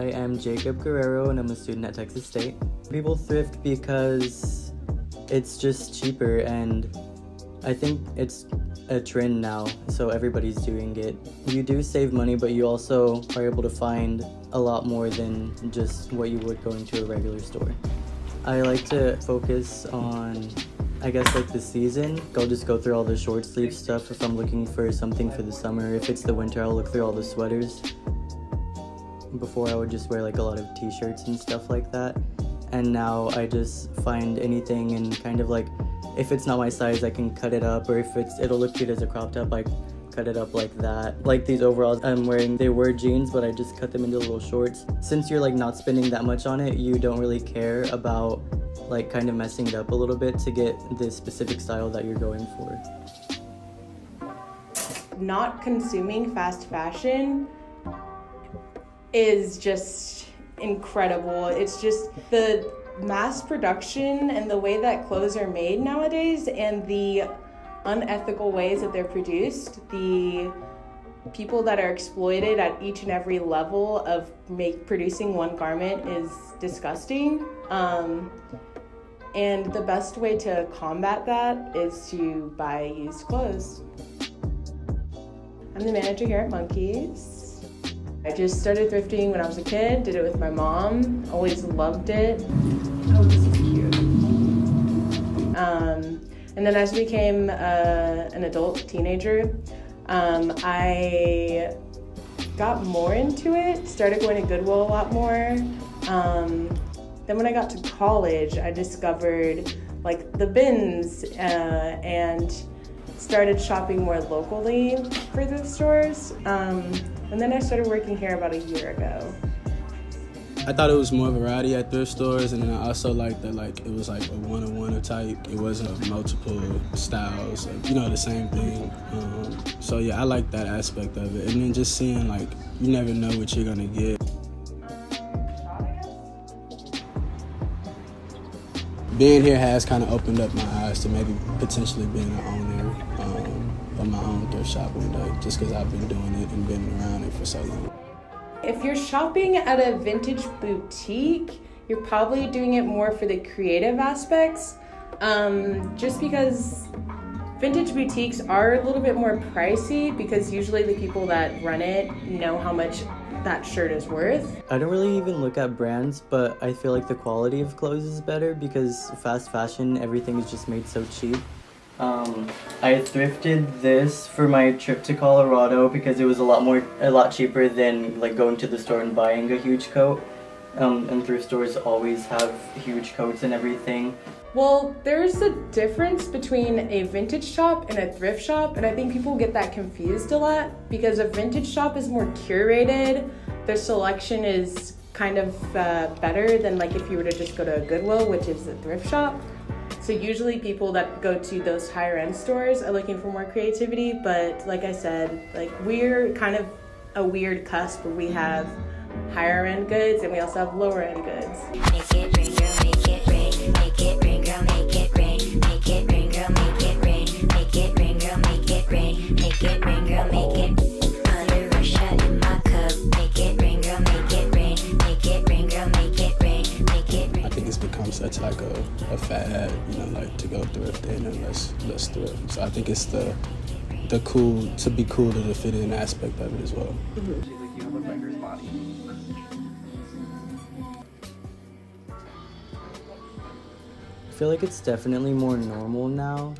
I am Jacob Guerrero and I'm a student at Texas State. People thrift because it's just cheaper, and I think it's a trend now, so everybody's doing it. You do save money, but you also are able to find a lot more than just what you would going to a regular store. I like to focus on, I guess, like the season. I'll just go through all the short sleeve stuff if I'm looking for something for the summer. If it's the winter, I'll look through all the sweaters. Before I would just wear like a lot of t-shirts and stuff like that. And now I just find anything and kind of like, if it's not my size, I can cut it up, or if it'll look cute as a crop top, I cut it up like that. Like these overalls I'm wearing, they were jeans, but I just cut them into little shorts. Since you're like not spending that much on it, you don't really care about like kind of messing it up a little bit to get the specific style that you're going for. Not consuming fast fashion is just incredible. It's just the mass production and the way that clothes are made nowadays and the unethical ways that they're produced, the people that are exploited at each and every level of producing one garment is disgusting. And the best way to combat that is to buy used clothes. I'm the manager here at Monkeys. I just started thrifting when I was a kid, did it with my mom, always loved it. Oh, this is cute. And then as I became an adult teenager, I got more into it, started going to Goodwill a lot more. Then when I got to college, I discovered like the bins and started shopping more locally for thrift stores. And then I started working here about a year ago. I thought it was more variety at thrift stores, and then I also liked that like it was like a one-on-one type. It wasn't multiple styles, like, you know, the same thing. So yeah, I like that aspect of it. And then just seeing like you never know what you're gonna get. Being here has kind of opened up my eyes to maybe potentially being an owner of my own thrift shop one day, just because I've been doing it and been around it for so long. If you're shopping at a vintage boutique, you're probably doing it more for the creative aspects, just because vintage boutiques are a little bit more pricey because usually the people that run it know how much that shirt is worth. I don't really even look at brands, but I feel like the quality of clothes is better because fast fashion, everything is just made so cheap. I thrifted this for my trip to Colorado because it was a lot cheaper than like going to the store and buying a huge coat. And thrift stores always have huge coats and everything. Well, there's a difference between a vintage shop and a thrift shop, and I think people get that confused a lot because a vintage shop is more curated. Their selection is kind of better than like if you were to just go to a Goodwill, which is a thrift shop. So usually people that go to those higher end stores are looking for more creativity, but like I said, like we're kind of a weird cusp where we have higher end goods and we also have lower end goods. Make it rain, girl, make it rain. Make it rain, girl, make it rain. Make it rain, girl, make it rain. Make it rain, girl, make it rain. Make it rain, girl, make it. Put a Russia in my cup. Make it rain, girl, make it rain. Make it rain, girl, make it rain. Make it rain. I think it's become such like a fad, you know, like to go thrifting and let's thrift. So I think it's the cool to be cool to the fit in aspect of it as well. Like you have a biker's body. I feel like it's definitely more normal now.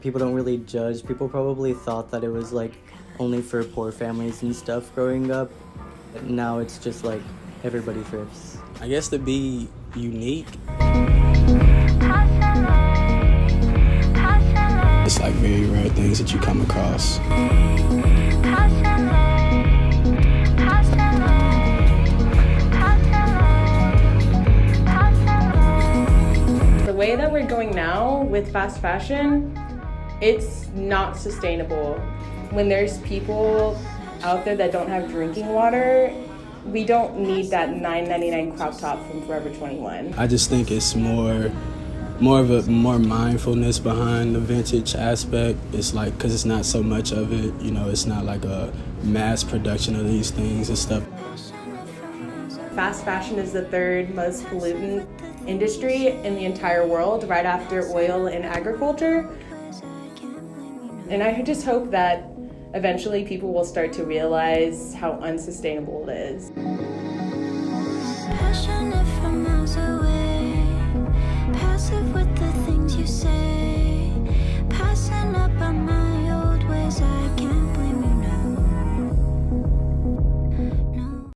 People don't really judge. People probably thought that it was like only for poor families and stuff growing up. But now it's just like everybody thrifts. I guess to be unique, it's like very rare things that you come across. The way that we're going now with fast fashion, it's not sustainable. When there's people out there that don't have drinking water, we don't need that $9.99 crop top from Forever 21. I just think it's more more mindfulness behind the vintage aspect. It's like, because it's not so much of it, you know, it's not like a mass production of these things and stuff. fast fashion is the third most pollutant industry in the entire world, right after oil and agriculture. And I just hope that eventually people will start to realize how unsustainable it is. Passionate from miles away, passive with the things you say.